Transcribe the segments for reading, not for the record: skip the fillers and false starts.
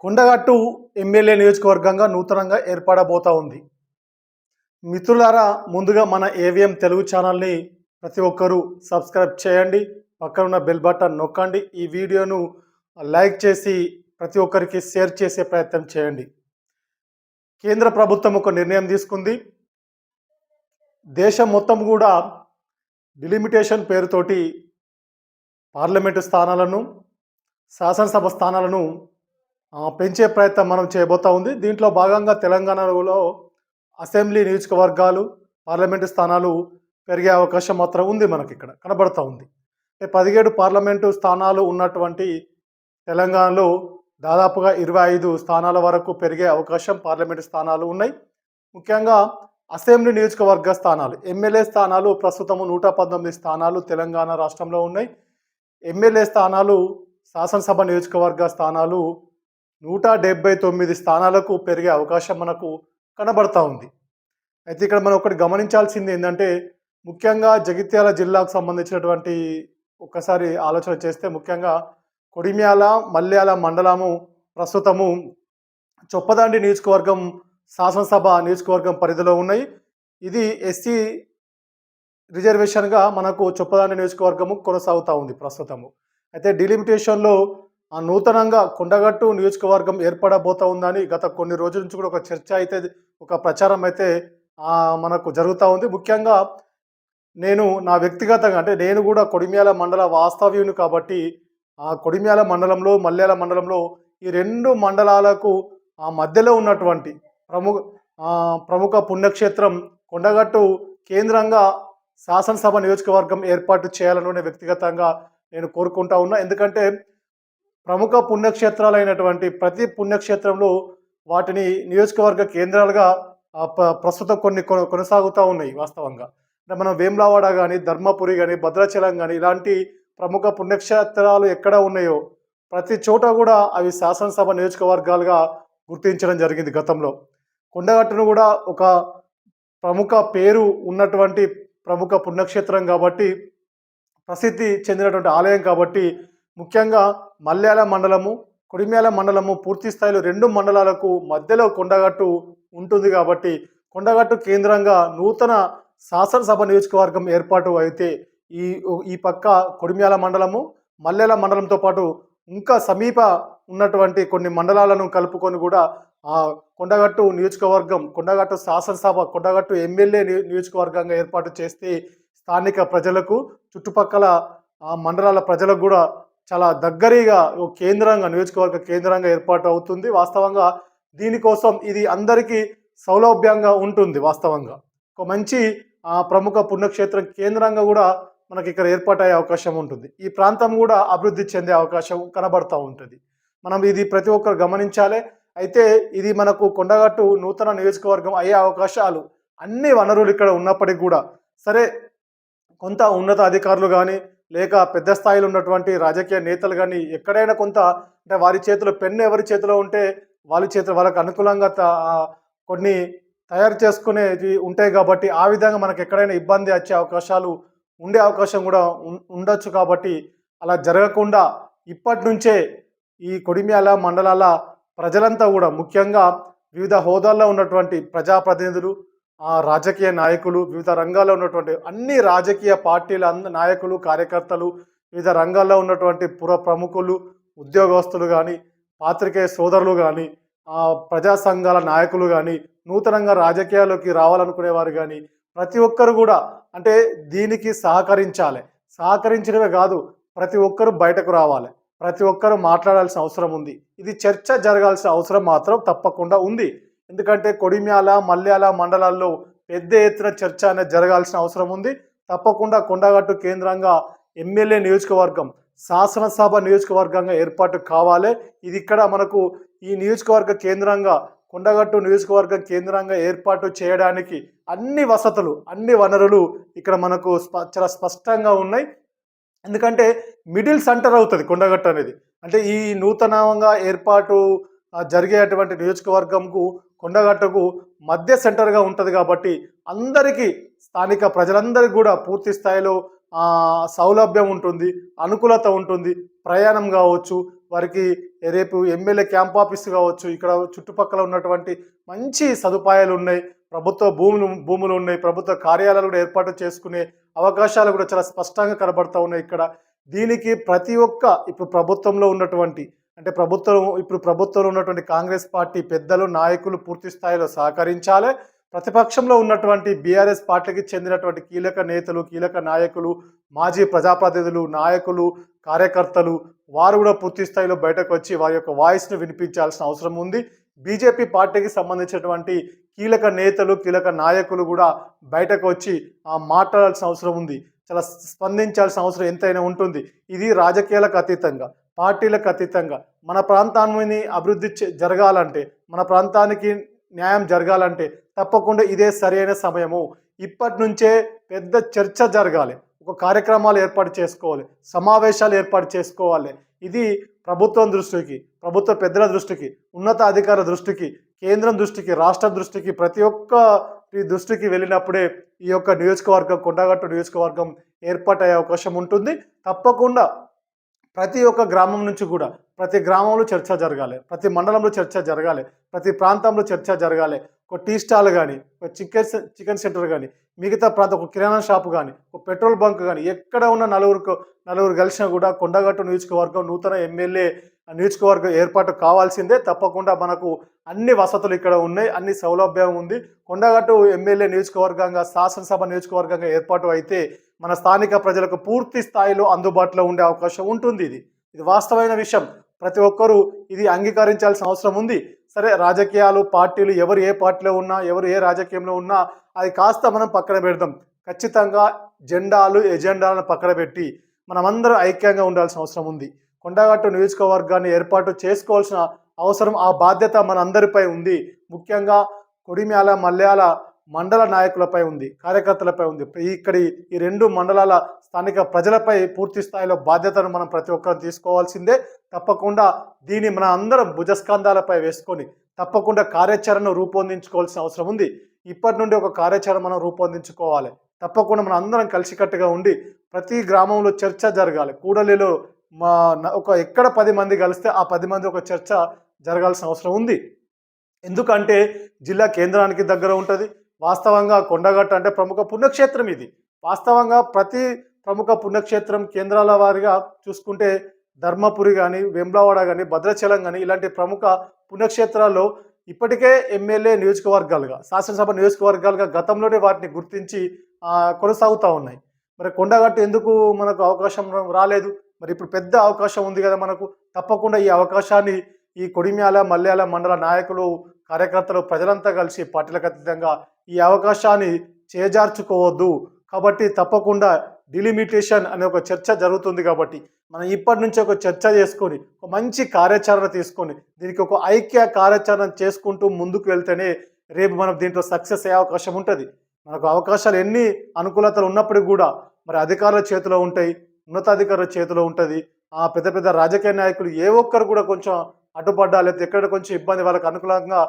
Kondagattu MLA నియోజకవర్గంగా నూతనంగా ఏర్పడబోతా ఉంది. మిత్రులారా, ముందుగా మన ఏవిఎం తెలుగు ఛానల్ని ప్రతి ఒక్కరూ సబ్స్క్రైబ్ చేయండి, పక్కనున్న బెల్ బటన్ నొక్కండి, ఈ వీడియోను లైక్ చేసి ప్రతి ఒక్కరికి షేర్ చేసే ప్రయత్నం చేయండి. కేంద్ర ప్రభుత్వం ఒక నిర్ణయం తీసుకుంది. దేశం మొత్తం కూడా డిలిమిటేషన్ పేరుతోటి పార్లమెంటు స్థానాలను, శాసనసభ స్థానాలను పెంచే ప్రయత్నం మనం చేయబోతా ఉంది. దీంట్లో భాగంగా తెలంగాణలో అసెంబ్లీ నియోజకవర్గాలు, పార్లమెంటు స్థానాలు పెరిగే అవకాశం మాత్రం ఉంది. మనకి ఇక్కడ కనబడతా ఉంది. 17 పార్లమెంటు స్థానాలు ఉన్నటువంటి తెలంగాణలో దాదాపుగా 25 స్థానాల వరకు పెరిగే అవకాశం పార్లమెంటు స్థానాలు ఉన్నాయి. ముఖ్యంగా అసెంబ్లీ నియోజకవర్గ స్థానాలు, ఎమ్మెల్యే స్థానాలు ప్రస్తుతము 119 స్థానాలు తెలంగాణ రాష్ట్రంలో ఉన్నాయి. ఎమ్మెల్యే స్థానాలు, శాసనసభ నియోజకవర్గ స్థానాలు 179 స్థానాలకు పెరిగే అవకాశం మనకు కనబడతా ఉంది. అయితే ఇక్కడ మనం ఒకటి గమనించాల్సింది ఏంటంటే, ముఖ్యంగా జగిత్యాల జిల్లాకు సంబంధించినటువంటి ఒక్కసారి ఆలోచన చేస్తే, ముఖ్యంగా కొడిమ్యాల, మల్యాల మండలము ప్రస్తుతము చొప్పదండి నియోజకవర్గం శాసనసభ నియోజకవర్గం పరిధిలో ఉన్నాయి. ఇది ఎస్సీ రిజర్వేషన్గా మనకు చొప్పదండి నియోజకవర్గము కొనసాగుతూ ఉంది ప్రస్తుతము. అయితే డిలిమిటేషన్లో నూతనంగా కొండగట్టు నియోజకవర్గం ఏర్పడబోతా ఉందని గత కొన్ని రోజుల నుంచి కూడా ఒక చర్చ అయితే, ఒక ప్రచారం అయితే మనకు జరుగుతూ ఉంది. ముఖ్యంగా నేను నా వ్యక్తిగతంగా, అంటే నేను కూడా కొడిమ్యాల మండల వాస్తవ్యుని కాబట్టి, ఆ కొడిమ్యాల మండలంలో, మల్యాల మండలంలో ఈ 2 మండలాలకు మధ్యలో ఉన్నటువంటి ప్రముఖ పుణ్యక్షేత్రం కొండగట్టు కేంద్రంగా శాసనసభ నియోజకవర్గం ఏర్పాటు చేయాలనే వ్యక్తిగతంగా నేను కోరుకుంటా ఉన్నా. ఎందుకంటే ప్రముఖ పుణ్యక్షేత్రాలైనటువంటి ప్రతి పుణ్యక్షేత్రంలో వాటిని నియోజకవర్గ కేంద్రాలుగా ప్రస్తుతం కొన్ని కొనసాగుతూ ఉన్నాయి. వాస్తవంగా అంటే మనం వేములవాడ కానీ, ధర్మపురి కానీ, భద్రాచలం కానీ ఇలాంటి ప్రముఖ పుణ్యక్షేత్రాలు ఎక్కడ ఉన్నాయో ప్రతి చోట కూడా అవి శాసనసభ నియోజకవర్గాలుగా గుర్తించడం జరిగింది గతంలో. కొండగట్టును కూడా ఒక ప్రముఖ పేరు ఉన్నటువంటి ప్రముఖ పుణ్యక్షేత్రం కాబట్టి, ప్రసిద్ధి చెందినటువంటి ఆలయం కాబట్టి, ముఖ్యంగా మల్యాల మండలము, కొడిమ్యాల మండలము పూర్తి స్థాయిలో 2 మండలాలకు మధ్యలో కొండగట్టు ఉంటుంది కాబట్టి, కొండగట్టు కేంద్రంగా నూతన శాసనసభ నియోజకవర్గం ఏర్పాటు అయితే ఈ పక్క కొడిమ్యాల మండలము, మల్యాల మండలంతో పాటు ఇంకా సమీప ఉన్నటువంటి కొన్ని మండలాలను కలుపుకొని కూడా కొండగట్టు నియోజకవర్గం, కొండగట్టు శాసనసభ, కొండగట్టు ఎమ్మెల్యే నియోజకవర్గంగా ఏర్పాటు చేస్తే స్థానిక ప్రజలకు, చుట్టుపక్కల మండలాల ప్రజలకు కూడా చాలా దగ్గరగా కేంద్రంగా, నియోజకవర్గ కేంద్రంగా ఏర్పాటు అవుతుంది. వాస్తవంగా దీనికోసం ఇది అందరికీ సౌలభ్యంగా ఉంటుంది. వాస్తవంగా ఒక మంచి ప్రముఖ పుణ్యక్షేత్రం కేంద్రంగా కూడా మనకి ఇక్కడ ఏర్పాటయ్యే అవకాశం ఉంటుంది. ఈ ప్రాంతం కూడా అభివృద్ధి చెందే అవకాశం కనబడుతూ ఉంటుంది. మనం ఇది ప్రతి ఒక్కరు గమనించాలి. అయితే ఇది మనకు కొండగట్టు నూతన నియోజకవర్గం అయ్యే అవకాశాలు, అన్ని వనరులు ఇక్కడ ఉన్నప్పటికీ కూడా సరే, కొంత ఉన్నత అధికారులు కానీ, లేక పెద్ద స్థాయిలో ఉన్నటువంటి రాజకీయ నేతలు కానీ ఎక్కడైనా కొంత, అంటే వారి చేతిలో పెన్ను ఎవరి చేతిలో ఉంటే వాళ్ళకు అనుకూలంగా కొన్ని తయారు చేసుకునేవి ఉంటాయి కాబట్టి, ఆ విధంగా మనకు ఎక్కడైనా ఇబ్బంది వచ్చే అవకాశాలు ఉండే అవకాశం కూడా ఉండొచ్చు. కాబట్టి అలా జరగకుండా ఇప్పటి నుంచే ఈ కొడిమ్యాల మండలాల ప్రజలంతా కూడా, ముఖ్యంగా వివిధ హోదాల్లో ఉన్నటువంటి ప్రజాప్రతినిధులు, రాజకీయ నాయకులు, వివిధ రంగాల్లో ఉన్నటువంటి అన్ని రాజకీయ పార్టీల నాయకులు, కార్యకర్తలు, వివిధ రంగాల్లో ఉన్నటువంటి ప్రముఖులు, ఉద్యోగస్తులు కానీ, పాత్రికేయ సోదరులు కానీ, ప్రజా సంఘాల నాయకులు కానీ, నూతనంగా రాజకీయాల్లోకి రావాలనుకునేవారు కానీ ప్రతి ఒక్కరు కూడా, అంటే దీనికి సహకరించాలి. సహకరించడమే కాదు, ప్రతి ఒక్కరు బయటకు రావాలి, ప్రతి ఒక్కరు మాట్లాడాల్సిన అవసరం ఉంది. ఇది చర్చ జరగాల్సిన అవసరం మాత్రం తప్పకుండా ఉంది. ఎందుకంటే కొడిమ్యాల, మల్యాల మండలాల్లో పెద్ద ఎత్తున చర్చ అనేది జరగాల్సిన అవసరం ఉంది. తప్పకుండా కొండగట్టు కేంద్రంగా ఎమ్మెల్యే నియోజకవర్గం, శాసనసభ నియోజకవర్గంగా ఏర్పాటు కావాలి. ఇది ఇక్కడ మనకు ఈ నియోజకవర్గ కేంద్రంగా, కొండగట్టు నియోజకవర్గం కేంద్రంగా ఏర్పాటు చేయడానికి అన్ని వసతులు, అన్ని వనరులు ఇక్కడ మనకు చాలా స్పష్టంగా ఉన్నాయి. ఎందుకంటే మిడిల్ సెంటర్ అవుతుంది కొండగట్టు అనేది. అంటే ఈ నూతనంగా ఏర్పాటు జరిగేటువంటి నియోజకవర్గంకు, కొండగట్టుకు మధ్య సెంటర్గా ఉంటుంది కాబట్టి అందరికీ, స్థానిక ప్రజలందరికీ కూడా పూర్తి స్థాయిలో సౌలభ్యం ఉంటుంది, అనుకూలత ఉంటుంది. ప్రయాణం కావచ్చు, వారికి రేపు ఎమ్మెల్యే క్యాంప్ ఆఫీస్ కావచ్చు, ఇక్కడ చుట్టుపక్కల ఉన్నటువంటి మంచి సదుపాయాలు ఉన్నాయి, ప్రభుత్వ భూములు ఉన్నాయి, ప్రభుత్వ కార్యాలయాలు కూడా ఏర్పాటు చేసుకునే అవకాశాలు కూడా చాలా స్పష్టంగా కనబడతా ఉన్నాయి ఇక్కడ. దీనికి ప్రతి ఒక్క ఇప్పుడు ప్రభుత్వంలో ఉన్నటువంటి అంటే ఇప్పుడు ప్రభుత్వంలో ఉన్నటువంటి కాంగ్రెస్ పార్టీ పెద్దలు నాయకులు పూర్తి స్థాయిలో సహకరించాలి. ప్రతిపక్షంలో ఉన్నటువంటి బీఆర్ఎస్ పార్టీకి చెందినటువంటి కీలక నేతలు, కీలక నాయకులు, మాజీ ప్రజాప్రతినిధులు, నాయకులు, కార్యకర్తలు వారు కూడా పూర్తి స్థాయిలో బయటకు వచ్చి వారి యొక్క వాయిస్ను వినిపించాల్సిన అవసరం ఉంది. బీజేపీ పార్టీకి సంబంధించినటువంటి కీలక నేతలు, కీలక నాయకులు కూడా బయటకు వచ్చి మాట్లాడాల్సిన అవసరం ఉంది. చాలా స్పందించాల్సిన అవసరం ఎంతైనా ఉంటుంది. ఇది రాజకీయాలకు అతీతంగా, పార్టీలకు అతీతంగా మన ప్రాంతాన్ని అభివృద్ధి జరగాలంటే, మన ప్రాంతానికి న్యాయం జరగాలంటే తప్పకుండా ఇదే సరైన సమయము. ఇప్పటి నుంచే పెద్ద చర్చ జరగాలి, ఒక కార్యక్రమాలు ఏర్పాటు చేసుకోవాలి, సమావేశాలు ఏర్పాటు చేసుకోవాలి. ఇది ప్రభుత్వం దృష్టికి, ప్రభుత్వ పెద్దల దృష్టికి, ఉన్నత అధికారుల దృష్టికి, కేంద్రం దృష్టికి, రాష్ట్రం దృష్టికి, ప్రతి ఒక్కరి దృష్టికి వెళ్ళినప్పుడే ఈ యొక్క నియోజకవర్గం, కొండగట్టు నియోజకవర్గం ఏర్పాటయ్యే అవకాశం ఉంటుంది. తప్పకుండా ప్రతి ఒక్క గ్రామం నుంచి కూడా ప్రతి గ్రామంలో చర్చ జరగాలి, ప్రతి మండలంలో చర్చ జరగాలి, ప్రతి ప్రాంతంలో చర్చ జరగాలి. ఒక టీ స్టాల్ కానీ, ఒక చికెన్ సెంటర్ కానీ, మిగతా ప్రాంతం ఒక కిరాణా షాపు కానీ, ఒక పెట్రోల్ బంక్ కానీ, ఎక్కడ ఉన్న నలుగురు కలిసినా కూడా కొండగట్టు నియోజకవర్గం నూతన ఎమ్మెల్యే నియోజకవర్గం ఏర్పాటు కావాల్సిందే. తప్పకుండా మనకు అన్ని వసతులు ఇక్కడ ఉన్నాయి, అన్ని సౌలభ్యం ఉంది. కొండగట్టు ఎమ్మెల్యే నియోజకవర్గంగా, శాసనసభ నియోజకవర్గంగా ఏర్పాటు అయితే మన స్థానిక ప్రజలకు పూర్తి స్థాయిలో అందుబాటులో ఉండే అవకాశం ఉంటుంది. ఇది వాస్తవమైన విషయం. ప్రతి ఒక్కరూ ఇది అంగీకరించాల్సిన అవసరం ఉంది. సరే, రాజకీయాలు, పార్టీలు ఎవరు ఏ పార్టీలో ఉన్నా, ఎవరు ఏ రాజకీయంలో ఉన్నా అది కాస్త మనం పక్కన పెడదాం. ఖచ్చితంగా జెండాలు, ఎజెండాలను పక్కన పెట్టి మనమందరం ఐక్యంగా ఉండాల్సిన అవసరం ఉంది. కొండగట్టు నియోజకవర్గాన్ని ఏర్పాటు చేసుకోవాల్సిన అవసరం, ఆ బాధ్యత మన అందరిపై ఉంది. ముఖ్యంగా కొడిమ్యాల, మల్యాల మండల నాయకులపై ఉంది, కార్యకర్తలపై ఉంది. ఈ రెండు మండలాల స్థానిక ప్రజలపై పూర్తి స్థాయిలో బాధ్యతను మనం ప్రతి ఒక్కరు తీసుకోవాల్సిందే. తప్పకుండా దీన్ని మన అందరం భుజస్కంధాలపై వేసుకొని తప్పకుండా కార్యాచరణను రూపొందించుకోవాల్సిన అవసరం ఉంది. ఇప్పటి నుండి ఒక కార్యాచరణ మనం రూపొందించుకోవాలి. తప్పకుండా మనం అందరం కలిసికట్టుగా ఉండి ప్రతి గ్రామంలో చర్చ జరగాలి. కూడలిలో ఎక్కడ 10 మంది కలిస్తే ఆ 10 మంది ఒక చర్చ జరగాల్సిన అవసరం ఉంది. ఎందుకంటే జిల్లా కేంద్రానికి దగ్గర ఉంటుంది. వాస్తవంగా కొండగట్టు అంటే ప్రముఖ పుణ్యక్షేత్రం. ఇది వాస్తవంగా ప్రతి ప్రముఖ పుణ్యక్షేత్రం కేంద్రాల వారిగా చూసుకుంటే ధర్మపురి కానీ, వేములవాడ కానీ, భద్రాచలం కానీ ఇలాంటి ప్రముఖ పుణ్యక్షేత్రాల్లో ఇప్పటికే ఎమ్మెల్యే నియోజకవర్గాలుగా, శాసనసభ నియోజకవర్గాలుగా గతంలోనే వాటిని గుర్తించి కొనసాగుతూ ఉన్నాయి. మరి కొండగట్టు ఎందుకు మనకు అవకాశం రాలేదు? మరి ఇప్పుడు పెద్ద అవకాశం ఉంది కదా మనకు. తప్పకుండా ఈ అవకాశాన్ని ఈ కొడిమ్యాల, మల్యాల మండల నాయకులు, కార్యకర్తలు, ప్రజలంతా కలిసి పార్టీలకు అతీతంగా ఈ అవకాశాన్ని చేజార్చుకోవద్దు. కాబట్టి తప్పకుండా డిలిమిటేషన్ అనే ఒక చర్చ జరుగుతుంది. కాబట్టి మనం ఇప్పటి నుంచి ఒక చర్చ చేసుకొని ఒక మంచి కార్యాచరణ తీసుకొని దీనికి ఒక ఐక్య కార్యాచరణ చేసుకుంటూ ముందుకు వెళ్తేనే రేపు మనం దీంట్లో సక్సెస్ అయ్యే అవకాశం ఉంటుంది. మనకు అవకాశాలు ఎన్ని అనుకూలతలు ఉన్నప్పటికీ కూడా మరి అధికారుల చేతిలో ఉంటాయి, ఉన్నతాధికారుల చేతిలో ఉంటుంది. పెద్ద పెద్ద రాజకీయ నాయకులు ఏ ఒక్కరు కూడా కొంచెం అడ్డుపడ్డా లేకపోతే ఎక్కడ కొంచెం ఇబ్బంది వాళ్ళకి అనుకూలంగా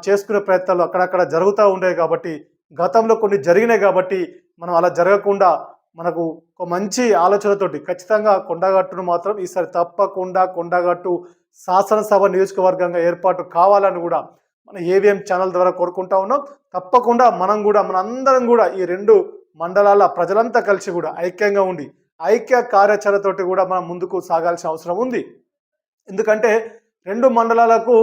చేసుకునే ప్రయత్నాలు అక్కడక్కడ జరుగుతూ ఉండేవి. కాబట్టి గతంలో కొన్ని జరిగినాయి. కాబట్టి మనం అలా జరగకుండా మనకు ఒక మంచి ఆలోచనతోటి ఖచ్చితంగా కొండగట్టును మాత్రం ఈసారి తప్పకుండా కొండగట్టు శాసనసభ నియోజకవర్గంగా ఏర్పాటు కావాలని కూడా మన ఏవిఎం ఛానల్ ద్వారా కోరుకుంటా ఉన్నాం. తప్పకుండా మనందరం కూడా ఈ రెండు మండలాల ప్రజలంతా కలిసి కూడా ఐక్యంగా ఉండి ఐక్య కార్యాచరణతోటి కూడా మనం ముందుకు సాగాల్సిన అవసరం ఉంది. ఎందుకంటే రెండు మండలాలకు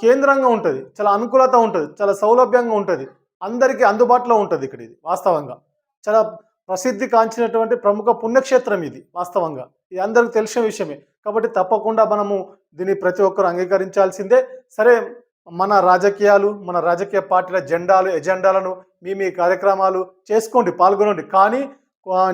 కేంద్రంగా ఉంటుంది, చాలా అనుకూలత ఉంటుంది, చాలా సౌలభ్యంగా ఉంటుంది, అందరికీ అందుబాటులో ఉంటుంది. ఇక్కడ ఇది వాస్తవంగా చాలా ప్రసిద్ధి కాంచినటువంటి ప్రముఖ పుణ్యక్షేత్రం. ఇది వాస్తవంగా ఇది అందరికీ తెలిసిన విషయమే. కాబట్టి తప్పకుండా మనము దీన్ని ప్రతి ఒక్కరు అంగీకరించాల్సిందే. సరే, మన రాజకీయాలు, మన రాజకీయ పార్టీల జెండాలు, ఎజెండాలను మీ కార్యక్రమాలు చేసుకోండి, పాల్గొనండి. కానీ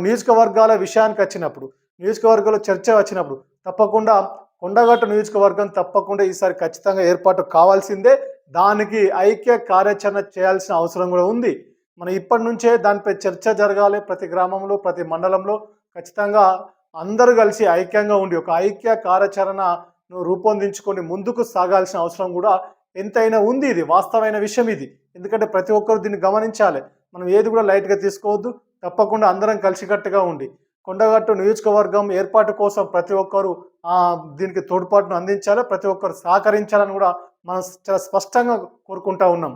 నియోజకవర్గాల విషయానికి వచ్చినప్పుడు, నియోజకవర్గాల చర్చ వచ్చినప్పుడు తప్పకుండా కొండగట్టు నియోజకవర్గం తప్పకుండా ఈసారి ఖచ్చితంగా ఏర్పాటు కావాల్సిందే. దానికి ఐక్య కార్యాచరణ చేయాల్సిన అవసరం కూడా ఉంది. మనం ఇప్పటి నుంచే దానిపై చర్చ జరగాలి. ప్రతి గ్రామంలో, ప్రతి మండలంలో ఖచ్చితంగా అందరూ కలిసి ఐక్యంగా ఉండి ఒక ఐక్య కార్యాచరణను రూపొందించుకొని ముందుకు సాగాల్సిన అవసరం కూడా ఎంతైనా ఉంది. ఇది వాస్తవమైన విషయం. ఇది ఎందుకంటే ప్రతి ఒక్కరు దీన్ని గమనించాలి. మనం ఏది కూడా లైట్గా తీసుకోవద్దు. తప్పకుండా అందరం కలిసికట్టుగా ఉండి కొండగట్టు నియోజకవర్గం ఏర్పాటు కోసం ప్రతి ఒక్కరు దీనికి తోడ్పాటును అందించాలి. ప్రతి ఒక్కరు సహకరించాలని కూడా మనం చాలా స్పష్టంగా కోరుకుంటా ఉన్నాం.